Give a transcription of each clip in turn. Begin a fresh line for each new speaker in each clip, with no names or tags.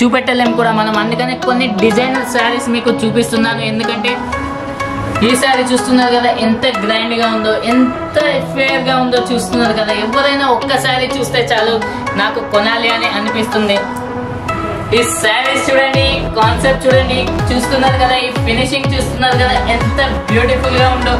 చూపెట్టలేము కూడా మనం. అందుకనే కొన్ని డిజైనర్ శారీస్ మీకు చూపిస్తున్నాను. ఎందుకంటే ఈ శారీ చూస్తున్నారు కదా ఎంత గ్రాండ్ గా ఉందో, ఎంత ఫేర్ గా ఉందో చూస్తున్నారు కదా. ఎవరైనా ఒక్క శారీ చూస్తే చాలు నాకు కొనాలి అని అనిపిస్తుంది. ఈ శారీస్ చూడండి, కాన్సెప్ట్ చూడండి, చూస్తున్నారు కదా, ఈ ఫినిషింగ్ చూస్తున్నారు కదా ఎంత బ్యూటిఫుల్ గా ఉందో.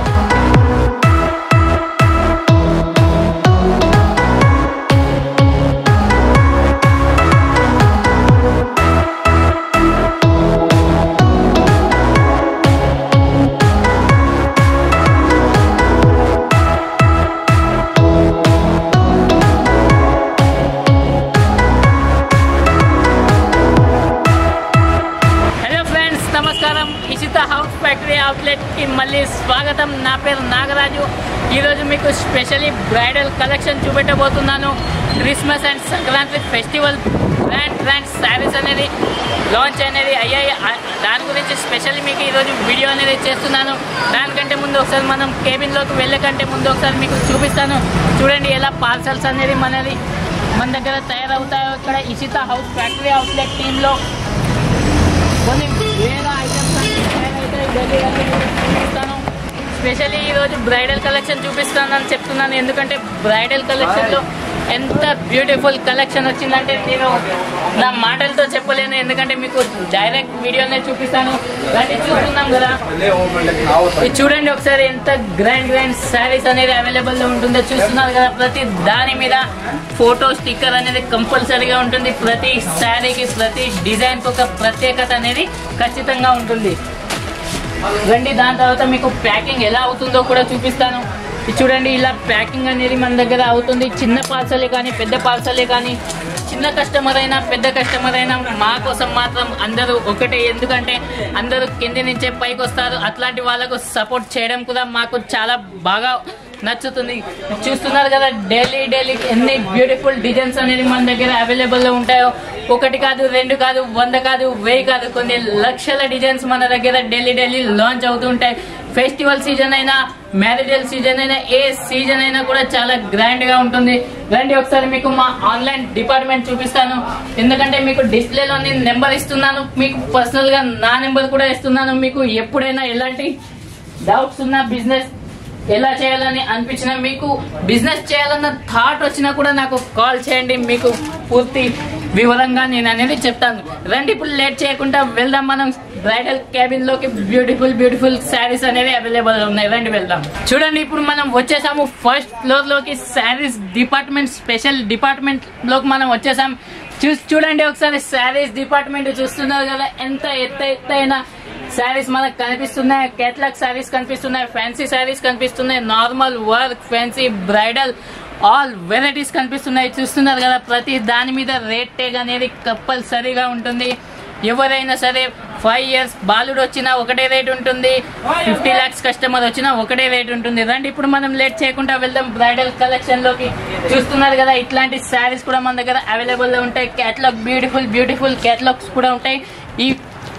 ఇషితా హౌస్ ఫ్యాక్టరీ అవుట్లెట్ కి మళ్ళీ స్వాగతం. నా పేరు నాగరాజు. ఈరోజు మీకు స్పెషల్లీ బ్రైడల్ కలెక్షన్ చూపెట్టబోతున్నాను. Christmas and Sankranti festival grand sarees అనేది లాంచ్ అనేది అయ్యాయి. దాని గురించి స్పెషల్లీ మీకు ఈరోజు వీడియో అనేది చేస్తున్నాను. దానికంటే ముందు ఒకసారి మనం కేబిన్లోకి వెళ్ళకంటే ముందు ఒకసారి మీకు చూపిస్తాను. చూడండి ఎలా పార్సల్స్ అనేది మన దగ్గర తయారవుతాయో. ఇక్కడ ఇషితా హౌస్ ఫ్యాక్టరీ అవుట్లెట్ టీంలో కొన్ని వేరే ఐటమ్స్ చూపిస్తాను. స్పెషల్లీ ఈరోజు బ్రైడల్ కలెక్షన్ చూపిస్తానని చెప్తున్నాను. ఎందుకంటే బ్రైడల్ కలెక్షన్లో ఎంత బ్యూటిఫుల్ కలెక్షన్ వచ్చిందంటే నేను నా మాటలతో చెప్పలేను. ఎందుకంటే మీకు డైరెక్ట్ వీడియోనే చూపిస్తాను. దాన్ని చూస్తున్నాం కదా, ఇది చూడండి ఒకసారి ఎంత గ్రాండ్ శారీస్ అనేది అవైలబుల్లో ఉంటుందో చూస్తున్నారు కదా. ప్రతి దాని మీద ఫోటో స్టిక్కర్ అనేది కంపల్సరీగా ఉంటుంది. ప్రతి శారీకి ప్రతి డిజైన్కి ఒక ప్రత్యేకత అనేది ఖచ్చితంగా ఉంటుంది. రండి, దాని తర్వాత మీకు ప్యాకింగ్ ఎలా అవుతుందో కూడా చూపిస్తాను. చూడండి ఇలా ప్యాకింగ్ అనేది మన దగ్గర అవుతుంది. చిన్న పార్సలే కానీ పెద్ద పార్సలే కానీ, చిన్న కస్టమర్ అయినా పెద్ద కస్టమర్ అయినా మా కోసం మాత్రం అందరూ ఒకటే. ఎందుకంటే అందరూ కింది నుంచే పైకి వస్తారు. అట్లాంటి వాళ్ళకు సపోర్ట్ చేయడం కూడా మాకు చాలా బాగా నచ్చుతుంది. చూస్తున్నారు కదా డైలీ ఎన్ని బ్యూటిఫుల్ డిజైన్స్ అనేది మన దగ్గర అవైలబుల్లో ఉంటాయో. ఒకటి కాదు, రెండు కాదు, 100 కాదు, 1000 కాదు, కొన్ని లక్షల డిజైన్స్ మన దగ్గర డైలీ లాంచ్ అవుతుంటాయి. ఫెస్టివల్ సీజన్ అయినా, మ్యారేజల్ సీజన్ అయినా, ఏ సీజన్ అయినా కూడా చాలా గ్రాండ్ గా ఉంటుంది. రండి ఒకసారి మీకు మా ఆన్లైన్ డిపార్ట్మెంట్ చూపిస్తాను. ఎందుకంటే మీకు డిస్ప్లేలో నేను నెంబర్ ఇస్తున్నాను, మీకు పర్సనల్ గా నా నెంబర్ కూడా ఇస్తున్నాను. మీకు ఎప్పుడైనా ఎలాంటి డౌట్స్ ఉన్నా, బిజినెస్ ఎలా చేయాలని అనిపించినా, మీకు బిజినెస్ చేయాలన్న థాట్ వచ్చినా కూడా నాకు కాల్ చేయండి. మీకు పూర్తి వివరంగా నేను అనేది చెప్తాను. రండి ఇప్పుడు లేట్ చేయకుండా వెళ్దాం మనం బ్రైడల్ క్యాబిన్ లోకి. బ్యూటిఫుల్ శారీస్ అనేవి అవైలబుల్ ఉన్నాయి. రండి వెళ్దాం. చూడండి ఇప్పుడు మనం వచ్చేసాము ఫస్ట్ ఫ్లోర్ లోకి. శారీస్ డిపార్ట్మెంట్, స్పెషల్ డిపార్ట్మెంట్ లోకి మనం వచ్చేసాం. చూడండి ఒకసారి శారీస్ డిపార్ట్మెంట్ చూస్తున్నారు కదా ఎంత ఎత్తైన శారీస్ మనకు కనిపిస్తున్నాయి. కేటలాగ్ శారీస్ కనిపిస్తున్నాయి, ఫ్యాన్సీ శారీస్ కనిపిస్తున్నాయి, normal work, fancy, bridal, all varieties కనిపిస్తున్నాయి. చూస్తున్నారు కదా ప్రతి దాని మీద రేట్ ట్యాగ్ అనేది కంపల్సరీగా ఉంటుంది. ఎవరైనా సరే 5 years బాలుడు వచ్చినా ఒకటే రేట్ ఉంటుంది, 50 lakhs కస్టమర్ వచ్చినా ఒకటే రేట్ ఉంటుంది. రండి ఇప్పుడు మనం లేట్ చేయకుండా వెళ్దాం బ్రైడల్ కలెక్షన్ లోకి. చూస్తున్నారు కదా ఇట్లాంటి శారీస్ కూడా మన దగ్గర అవైలబుల్ లో ఉంటాయి. కేటలాగ్ బ్యూటిఫుల్ కేటలాగ్స్ కూడా ఉంటాయి. ఈ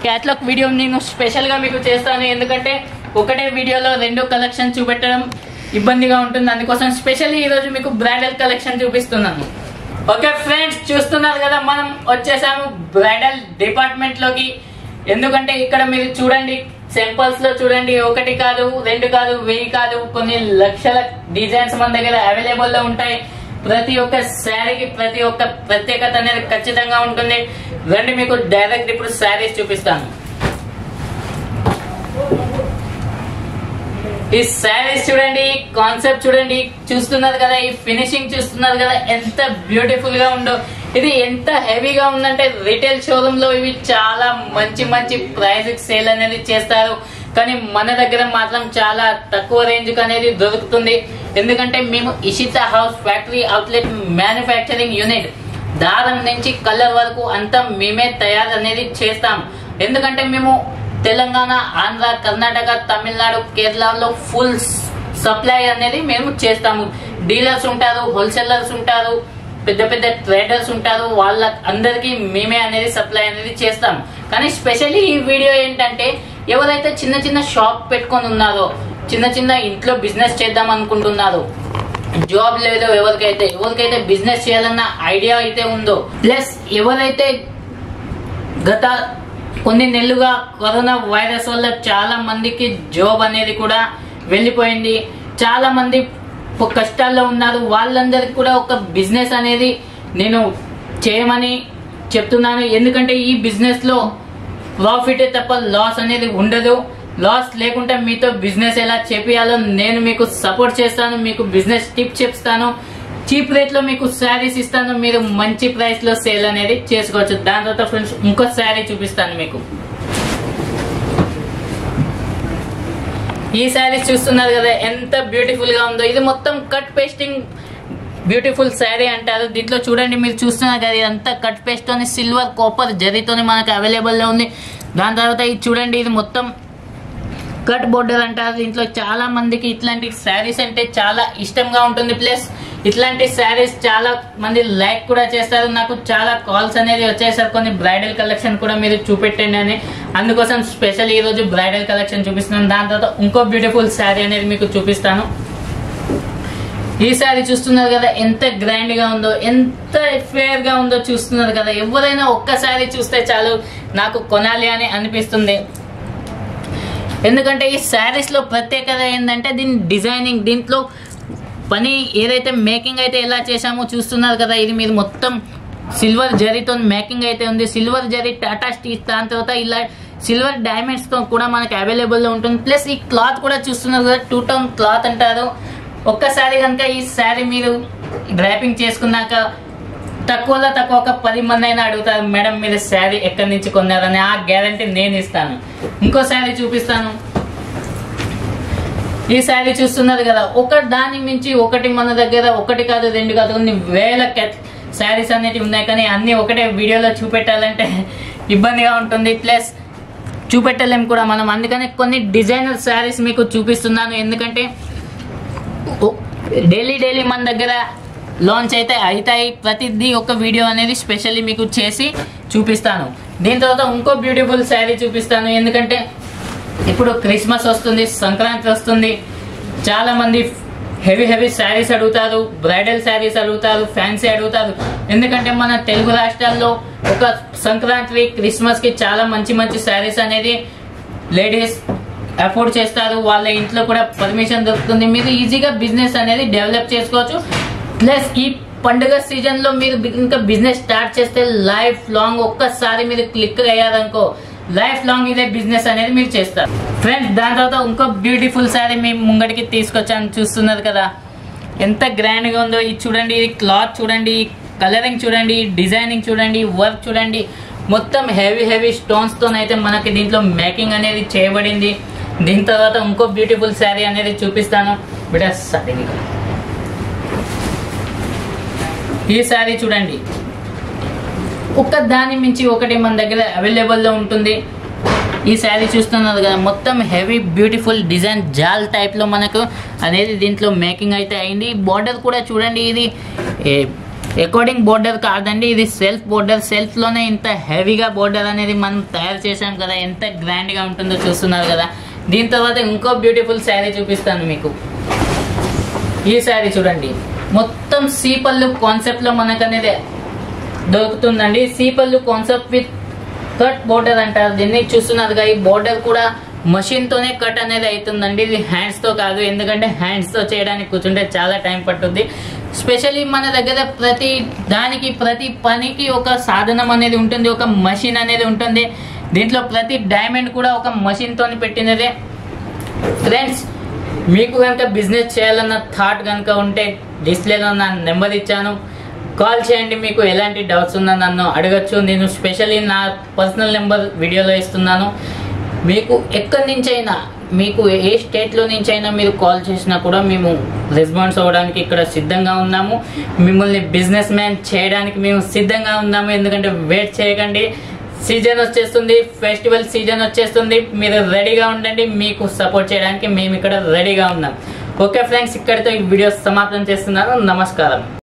కేటలాగ్ వీడియో నేను స్పెషల్ గా మీకు చేస్తాను. ఎందుకంటే ఒకటే వీడియోలో 2 కలెక్షన్ చూపెట్టడం ఇబ్బందిగా ఉంటుంది. అందుకోసం స్పెషల్లీ ఈ రోజు మీకు బ్రైడల్ కలెక్షన్ చూపిస్తున్నాను. ఓకే ఫ్రెండ్స్, చూస్తున్నారు కదా మనం వచ్చేసాము బ్రైడల్ డిపార్ట్మెంట్ లోకి. ఎందుకంటే ఇక్కడ మీరు చూడండి సింపుల్స్ లో చూడండి, 1 కాదు, 2 కాదు, 1000 కాదు, కొన్ని లక్షల డిజైన్స్ మన దగ్గర అవైలబుల్ లో ఉంటాయి. ప్రతి ఒక్క శారీకి ప్రతి ఒక్క ప్రత్యేకత అనేది ఖచ్చితంగా ఉంటుంది. రండి మీకు డైరెక్ట్ ఇప్పుడు శారీస్ చూపిస్తాను. ఈ శారీస్ చూడండి, కాన్సెప్ట్ చూడండి, చూస్తున్నారు కదా, ఈ ఫినిషింగ్ చూస్తున్నారు కదా ఎంత బ్యూటిఫుల్ గా ఉందో. ఇది ఎంత హెవీగా ఉందంటే రిటైల్ షోరూమ్ లో ఇవి చాలా మంచి ప్రైస్ సేల్ అనేది చేస్తారు. కానీ మన దగ్గర మాత్రం చాలా తక్కువ రేంజ్ అనేది దొరుకుతుంది. ఎందుకంటే మేము Ishita house factory outlet manufacturing unit దారం నుంచి కలర్ వరకు అంతా మేమే తయారు అనేది చేస్తాం. ఎందుకంటే మేము తెలంగాణ, ఆంధ్ర, కర్ణాటక, తమిళనాడు, కేరళలో ఫుల్ సప్లై అనేది మేము చేస్తాము. డీలర్స్ ఉంటారు, హోల్సేలర్స్ ఉంటారు, పెద్ద ట్రేడర్స్ ఉంటారు, వాళ్ళ అందరికి మేమే అనేది సప్లై అనేది చేస్తాం. కానీ స్పెషల్లీ ఈ వీడియో ఏంటంటే ఎవరైతే చిన్న షాప్ పెట్టుకొని ఉన్నారో, చిన్న ఇంట్లో బిజినెస్ చేద్దాం అనుకుంటున్నారో, జాబ్ లేదో ఎవరికైతే బిజినెస్ చేయాలన్న ఐడియా అయితే ఉందో, ప్లస్ ఎవరైతే గత కొన్ని నెలలుగా కరోనా వైరస్ వల్ల చాలా మందికి జాబ్ అనేది కూడా వెళ్ళిపోయింది. చాలా మంది కష్టాల్లో ఉన్నారు. వాళ్ళందరికీ కూడా ఒక బిజినెస్ అనేది నేను చేయమని చెప్తున్నాను. ఎందుకంటే ఈ బిజినెస్ లో ప్రాఫిట్ తప్ప లాస్ అనేది ఉండదు. లాస్ లేకుండా మీతో బిజినెస్ ఎలా చేపియాలో నేను మీకు సపోర్ట్ చేస్తాను. మీకు బిజినెస్ టిప్ చెప్తాను. చీప్ రేట్ లో మీకు శారీస్ ఇస్తాను. మీరు మంచి ప్రైస్ లో సేల్ అనేది చేసుకోవచ్చు. దాని తర్వాత ఫ్రెండ్స్ ఇంకో శారీ చూపిస్తాను మీకు. ఈ శారీ చూస్తున్నారు కదా ఎంత బ్యూటిఫుల్ గా ఉందో. ఇది మొత్తం కట్ పేస్టింగ్ బ్యూటిఫుల్ శారీ అంటారు. దీంట్లో చూడండి మీరు చూస్తున్నారు కదా ఇదంతా కట్ పేస్ట్ తోని సిల్వర్ కాపర్ జరీతోని మనకు అవైలబుల్ లో ఉంది. దాని తర్వాత ఇది చూడండి ఇది మొత్తం కట్ బోర్డర్ అంటారు. దీంట్లో చాలా మందికి ఇట్లాంటి శారీస్ అంటే చాలా ఇష్టంగా ఉంటుంది. ప్లస్ ఇట్లాంటి శారీస్ చాలా మంది లైక్ కూడా చేస్తారు. నాకు చాలా కాల్స్ అనేది వచ్చేసారు కొన్ని బ్రైడల్ కలెక్షన్ కూడా మీరు చూపెట్టండి అని. అందుకోసం స్పెషల్ ఈ రోజు బ్రైడల్ కలెక్షన్ చూపిస్తున్నాను. దాని తర్వాత ఇంకో బ్యూటిఫుల్ శారీ అనేది మీకు చూపిస్తాను. ఈ శారీ చూస్తున్నారు కదా ఎంత గ్రాండ్ గా ఉందో, ఎంత ఫేర్ గా ఉందో చూస్తున్నారు కదా. ఎవరైనా ఒక్కసారి చూస్తే చాలు నాకు కొనాలి అని అనిపిస్తుంది. ఎందుకంటే ఈ శారీస్ లో ప్రత్యేకత ఏంటంటే దీని డిజైనింగ్, దీంట్లో పని ఏదైతే మేకింగ్ అయితే ఎలా చేశామో చూస్తున్నారు కదా. ఇది మీరు మొత్తం సిల్వర్ జరీతో మేకింగ్ అయితే ఉంది. సిల్వర్ జరీ టాటా స్టీచ్, దాని తర్వాత ఇలా సిల్వర్ డైమండ్స్ తో కూడా మనకి అవైలబుల్ లో ఉంటుంది. ప్లస్ ఈ క్లాత్ కూడా చూస్తున్నారు కదా 2 టోన్ క్లాత్ అంటారు. ఒక్కసారి కనుక ఈ శారీ మీరు డ్రైపింగ్ చేసుకున్నాక తక్కువలో తక్కువ ఒక 10 మంది అయినా అడుగుతారు మేడం మీరు శారీ ఎక్కడి నుంచి కొన్నారని. ఆ గ్యారంటీ నేను ఇస్తాను. ఇంకో శారీ చూపిస్తాను. ఈ శారీ చూస్తున్నారు కదా ఒక దాని మించి ఒకటి మన దగ్గర ఒకటి కాదు 2 కాదు కొన్ని వేల శారీస్ అనేవి ఉన్నాయి. కానీ అన్ని ఒకటే వీడియోలో చూపెట్టాలంటే ఇబ్బందిగా ఉంటుంది. ప్లస్ చూపెట్టలేము కూడా మనం. అందుకని కొన్ని డిజైనర్ శారీస్ మీకు చూపిస్తున్నాను. ఎందుకంటే డైలీ మన దగ్గర లాంచ్ అయితే అవుతాయి. ప్రతిదీ ఒక వీడియో అనేది స్పెషల్లీ మీకు చేసి చూపిస్తాను. దీని తర్వాత ఇంకో బ్యూటిఫుల్ శారీ చూపిస్తాను. ఎందుకంటే ఇప్పుడు క్రిస్మస్ వస్తుంది, సంక్రాంతి వస్తుంది. చాలా మంది హెవీ శారీస్ అడుగుతారు, బ్రైడల్ శారీస్ అడుగుతారు, ఫ్యాన్సీ అడుగుతారు. ఎందుకంటే మన తెలుగు రాష్ట్రాల్లో ఒక సంక్రాంతి క్రిస్మస్ కి చాలా మంచి శారీస్ అనేది లేడీస్ అఫోర్డ్ చేస్తారు. వాళ్ళ ఇంట్లో కూడా పర్మిషన్ దొరుకుతుంది. మీరు ఈజీగా బిజినెస్ అనేది డెవలప్ చేసుకోవచ్చు. ప్లస్ ఈ పండుగ సీజన్ లో మీరు ఇంకా బిజినెస్ స్టార్ట్ చేస్తే లైఫ్ లాంగ్ ఒక్కసారి మీరు క్లిక్ అయ్యారనుకో లైఫ్ లాంగ్ ఇదే బిజినెస్ అనేది మీరు చేస్తారు. ఫ్రెండ్స్ దాని తర్వాత ఇంకో బ్యూటిఫుల్ శారీ మీ ముంగడికి తీసుకొచ్చాను. చూస్తున్నారు కదా ఎంత గ్రాండ్ గా ఉందో. ఇది చూడండి, ఇది క్లాత్ చూడండి, కలరింగ్ చూడండి, డిజైనింగ్ చూడండి, వర్క్ చూడండి. మొత్తం హెవీ స్టోన్స్ తోనైతే మనకి దీంట్లో మేకింగ్ అనేది చేయబడింది. దీని తర్వాత ఇంకో బ్యూటిఫుల్ శారీ అనేది చూపిస్తాను. బిటా శారీ ఈ శారీ చూడండి ఒక్క దాని మించి ఒకటి మన దగ్గర అవైలబుల్ లో ఉంటుంది. ఈ శారీ చూస్తున్నారు కదా మొత్తం హెవీ బ్యూటిఫుల్ డిజైన్ జాల్ టైప్ లో మనకు అనేది దీంట్లో మేకింగ్ అయితే అయింది. బోర్డర్ కూడా చూడండి, ఇది అకార్డింగ్ బోర్డర్ కాదండి, ఇది సెల్ఫ్ బోర్డర్. సెల్ఫ్ లోనే ఇంత హెవీగా బోర్డర్ అనేది మనం తయారు చేసాం కదా. ఎంత గ్రాండ్ గా ఉంటుందో చూస్తున్నారు కదా. దీని తర్వాత ఇంకో బ్యూటిఫుల్ శారీ చూపిస్తాను మీకు. ఈ శారీ చూడండి మొత్తం సీపల్లు కాన్సెప్ట్ లో మనకు అనేది దొరుకుతుందండి. సీపల్లు కాన్సెప్ట్ విత్ కట్ బోర్డర్ అంటారు దీన్ని. చూస్తున్నారు ఈ బోర్డర్ కూడా మషిన్ తోనే కట్ అనేది అవుతుందండి. ఇది హ్యాండ్స్ తో కాదు. ఎందుకంటే హ్యాండ్స్ తో చేయడానికి కూర్చుంటే చాలా టైం పట్టుద్ది. స్పెషల్లీ మన దగ్గర ప్రతి దానికి ప్రతి పనికి ఒక సాధనం అనేది ఉంటుంది, ఒక మషిన్ అనేది ఉంటుంది. దీంట్లో ప్రతి డైమండ్ కూడా ఒక మషిన్ తోని పెట్టినదే. ఫ్రెండ్స్ మీకు కనుక బిజినెస్ చేయాలన్న థాట్ కనుక ఉంటే డిస్ప్లేలో నా నెంబర్ ఇచ్చాను, కాల్ చేయండి. మీకు ఎలాంటి డౌట్స్ ఉన్నా నన్ను అడగచ్చు. నేను స్పెషల్లీ నా పర్సనల్ నెంబర్ వీడియోలో ఇస్తున్నాను. మీకు ఎక్కడి నుంచైనా, మీకు ఏ స్టేట్లో నుంచైనా మీరు కాల్ చేసినా కూడా మేము రెస్పాన్స్ అవ్వడానికి ఇక్కడ సిద్ధంగా ఉన్నాము. మిమ్మల్ని బిజినెస్ మ్యాన్ చేయడానికి మేము సిద్ధంగా ఉన్నాము. ఎందుకంటే వెయిట్ చేయకండి, సీజన్ వచ్చేస్తుంది, ఫెస్టివల్ సీజన్ వచ్చేస్తుంది. మీరు రెడీగా ఉండండి. మీకు సపోర్ట్ చేయడానికి మేము ఇక్కడ రెడీగా ఉన్నాం. ఓకే ఫ్రెండ్స్, ఇక్కడితో ఈ వీడియో సమాప్తం చేస్తున్నాను. నమస్కారం.